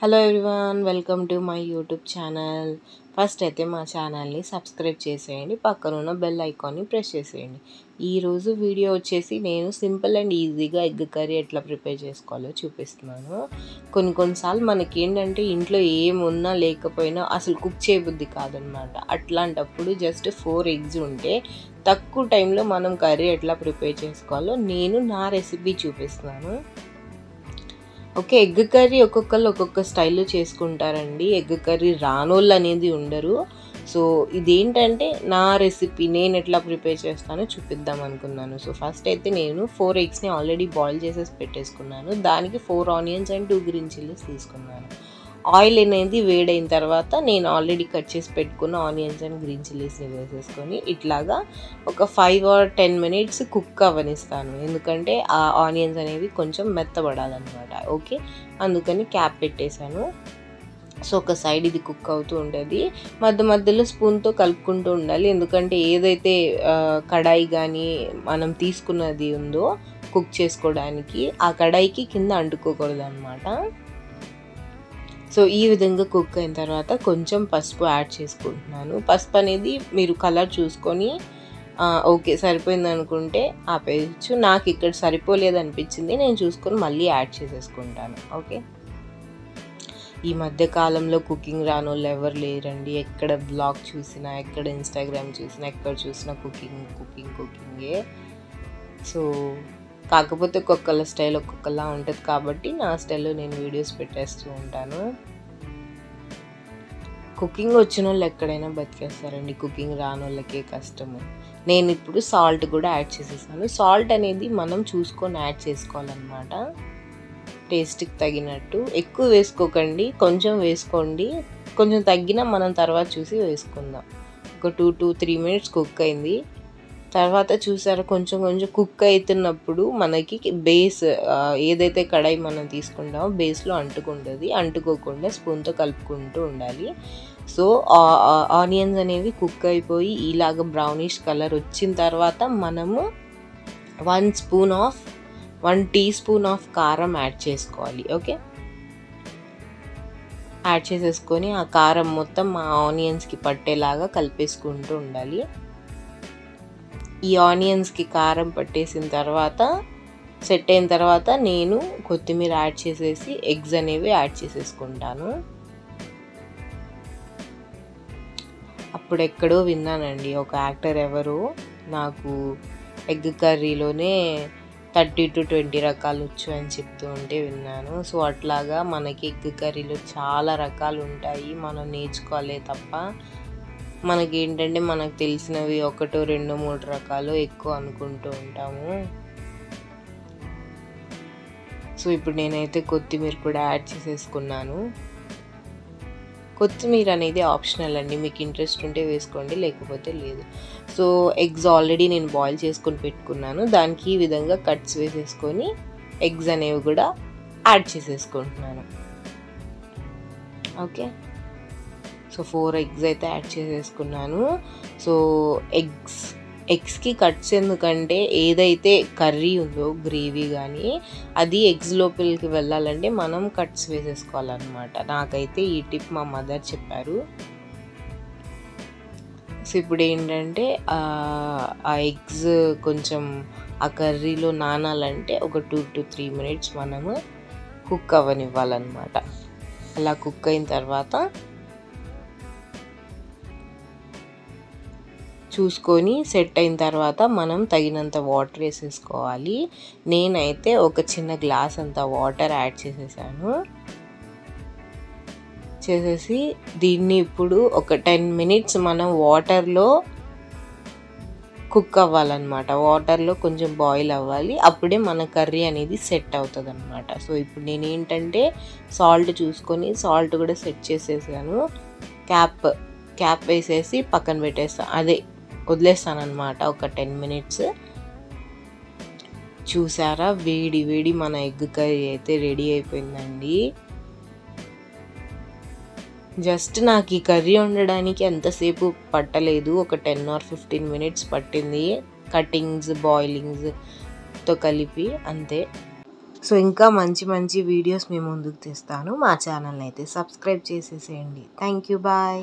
Hello everyone, welcome to my YouTube channel. First అయితే మా ఛానల్ని సబ్స్క్రైబ్ చేసేయండి, పక్కనున్న బెల్ ఐకాన్ని ప్రెస్ చేసేయండి. ఈరోజు వీడియో వచ్చేసి నేను సింపుల్ అండ్ ఈజీగా ఎగ్ కర్రీ ఎట్లా ప్రిపేర్ చేసుకోవాలో చూపిస్తున్నాను. కొన్నిసార్లు మనకి ఏంటంటే ఇంట్లో ఏమున్నా లేకపోయినా అసలు కుక్ చేయబుద్ధి కాదనమాట. అట్లాంటప్పుడు జస్ట్ 4 ఎగ్స్ ఉంటే తక్కువ టైంలో మనం కర్రీ ఎట్లా ప్రిపేర్ చేసుకోవాలో నేను నా రెసిపీ చూపిస్తున్నాను. ఓకే, ఎగ్ కర్రీ ఒక్కొక్కళ్ళు ఒక్కొక్క స్టైల్లో చేసుకుంటారండి. ఎగ్ కర్రీ రానోళ్ళు అనేది ఉండరు. సో ఇదేంటంటే నా రెసిపీ, నేను ఎట్లా ప్రిపేర్ చేస్తానో చూపిద్దాం అనుకున్నాను. సో ఫస్ట్ అయితే నేను 4 ఎగ్స్ని ఆల్రెడీ బాయిల్ చేసేసి పెట్టేసుకున్నాను. దానికి 4 ఆనియన్స్ అండ్ 2 గ్రీన్ చిల్లీస్ తీసుకున్నాను. ఆయిల్ అనేది వేడైన తర్వాత నేను ఆల్రెడీ కట్ చేసి పెట్టుకున్న ఆనియన్స్ అండ్ గ్రీన్ చిల్లీస్ని వేసేసుకొని ఇట్లాగా ఒక 5 or 10 minutes కుక్ అవ్వనిస్తాను. ఎందుకంటే ఆ ఆనియన్స్ అనేవి కొంచెం మెత్తబడాలన్నమాట. ఓకే, అందుకని క్యాప్ పెట్టేశాను. సో ఒక సైడ్ ఇది కుక్ అవుతూ ఉంటుంది. మధ్య మధ్యలో స్పూన్తో కలుపుకుంటూ ఉండాలి. ఎందుకంటే ఏదైతే కడాయి కానీ మనం తీసుకున్నది ఉందో కుక్ చేసుకోవడానికి, ఆ కడాయికి కింద అంటుకోకూడదు అనమాట. సో ఈ విధంగా కుక్ అయిన తర్వాత కొంచెం పసుపు యాడ్ చేసుకుంటున్నాను. పసుపు అనేది మీరు కలర్ చూసుకొని ఓకే సరిపోయింది అనుకుంటే ఆపేయచ్చు. నాకు ఇక్కడ సరిపోలేదు అనిపించింది, నేను చూసుకొని మళ్ళీ యాడ్ చేసేసుకుంటాను. ఓకే, ఈ మధ్య కాలంలో కుకింగ్ రానోళ్ళు ఎవరు లేరండి. ఎక్కడ బ్లాగ్ చూసినా, ఎక్కడ ఇన్స్టాగ్రామ్ చూసినా, ఎక్కడ చూసినా కుకింగే. సో కాకపోతే ఒక్కొక్కళ్ళ స్టైల్ ఒక్కొక్కలా ఉంటుంది కాబట్టి నా స్టైల్లో నేను వీడియోస్ పెట్టేస్తూ ఉంటాను. కుకింగ్ వచ్చిన వాళ్ళు ఎక్కడైనా బతికేస్తారండి, కుకింగ్ రాని వాళ్ళకే కష్టము. నేను ఇప్పుడు సాల్ట్ కూడా యాడ్ చేసేసాను. సాల్ట్ అనేది మనం చూసుకొని యాడ్ చేసుకోవాలన్నమాట, టేస్ట్కి తగినట్టు. ఎక్కువ వేసుకోకండి, కొంచెం వేసుకోండి. కొంచెం తగ్గినా మనం తర్వాత చూసి వేసుకుందాం. ఒక 2 to 3 minutes కుక్ అయింది. తర్వాత చూసారా, కొంచెం కుక్ అవుతున్నప్పుడు మనకి బేస్ ఏదైతే కడాయి మనం తీసుకుంటామో బేస్లో అంటుకుంటుంది. అంటుకోకుండా స్పూన్తో కలుపుకుంటూ ఉండాలి. సో ఆనియన్స్ అనేవి కుక్ అయిపోయి ఇలాగ బ్రౌనిష్ కలర్ వచ్చిన తర్వాత మనము 1 teaspoon ఆఫ్ కారం యాడ్ చేసుకోవాలి. ఓకే, యాడ్ చేసేసుకొని ఆ కారం మొత్తం ఆ ఆనియన్స్కి పట్టేలాగా కలిపేసుకుంటూ ఉండాలి. ఈ ఆనియన్స్కి కారం పట్టేసిన తర్వాత సెట్ అయిన తర్వాత నేను కొత్తిమీర యాడ్ చేసేసి ఎగ్స్ అనేవి యాడ్ చేసేసుకుంటాను. అప్పుడు ఎక్కడో విన్నానండి, ఒక యాక్టర్ ఎవరు నాకు ఎగ్ కర్రీలోనే 30 to 20 రకాలు వచ్చు అని చెప్తూ ఉంటే విన్నాను. సో అట్లాగా మనకి ఎగ్ కర్రీలో చాలా రకాలు ఉంటాయి, మనం నేర్చుకోవాలే తప్ప. మనకి ఏంటంటే మనకు తెలిసినవి 1, 2, 3 రకాలు ఎక్కువ అనుకుంటూ ఉంటాము. సో ఇప్పుడు నేనైతే కొత్తిమీర కూడా యాడ్ చేసేసుకున్నాను. కొత్తిమీర అనేది ఆప్షనల్ అండి, మీకు ఇంట్రెస్ట్ ఉంటే వేసుకోండి, లేకపోతే లేదు. సో ఎగ్స్ ఆల్రెడీ నేను బాయిల్ చేసుకొని పెట్టుకున్నాను. దానికి ఈ విధంగా కట్స్ వేసేసుకొని ఎగ్స్ అనేవి కూడా యాడ్ చేసేసుకుంటున్నాను. ఓకే, సో 4 ఎగ్స్ అయితే యాడ్ చేసేసుకున్నాను. సో ఎగ్స్కి కట్స్ ఎందుకంటే ఏదైతే కర్రీ ఉందో గ్రేవీ కానీ అది ఎగ్స్ లోపలికి వెళ్ళాలంటే మనం కట్స్ వేసేసుకోవాలన్నమాట. నాకైతే ఈ టిప్ మా మదర్ చెప్పారు. సో ఇప్పుడు ఏంటంటే ఆ ఎగ్స్ కొంచెం ఆ కర్రీలో నానాలంటే ఒక 2 to 3 minutes మనము కుక్ అవ్వనివ్వాలన్నమాట. అలా కుక్ అయిన తర్వాత చూసుకొని సెట్ అయిన తర్వాత మనం తగినంత వాటర్ వేసేసుకోవాలి. నేనైతే ఒక చిన్న గ్లాస్ అంత వాటర్ యాడ్ చేసేసి దీన్ని ఇప్పుడు ఒక 10 minutes మనం వాటర్లో కుక్ అవ్వాలన్నమాట. వాటర్లో కొంచెం బాయిల్ అవ్వాలి, అప్పుడే మన కర్రీ అనేది సెట్ అవుతుంది అనమాట. సో ఇప్పుడు నేను ఏంటంటే సాల్ట్ చూసుకొని సాల్ట్ కూడా సెట్ చేసేసాను. క్యాప్ వేసేసి పక్కన పెట్టేస్తాను, వదిలేస్తాను అనమాట ఒక 10 minutes. చూసారా, వేడి మన ఎగ్ కర్రీ అయితే రెడీ అయిపోయిందండి. జస్ట్ నాకు ఈ కర్రీ వండడానికి ఎంతసేపు పట్టలేదు, ఒక 10 or 15 minutes పట్టింది, కటింగ్స్ బాయిలింగ్స్తో కలిపి, అంతే. సో ఇంకా మంచి మంచి వీడియోస్ మీ ముందుకు తెస్తాను. మా ఛానల్ని అయితే సబ్స్క్రైబ్ చేసేసేయండి. Thank you. బాయ్.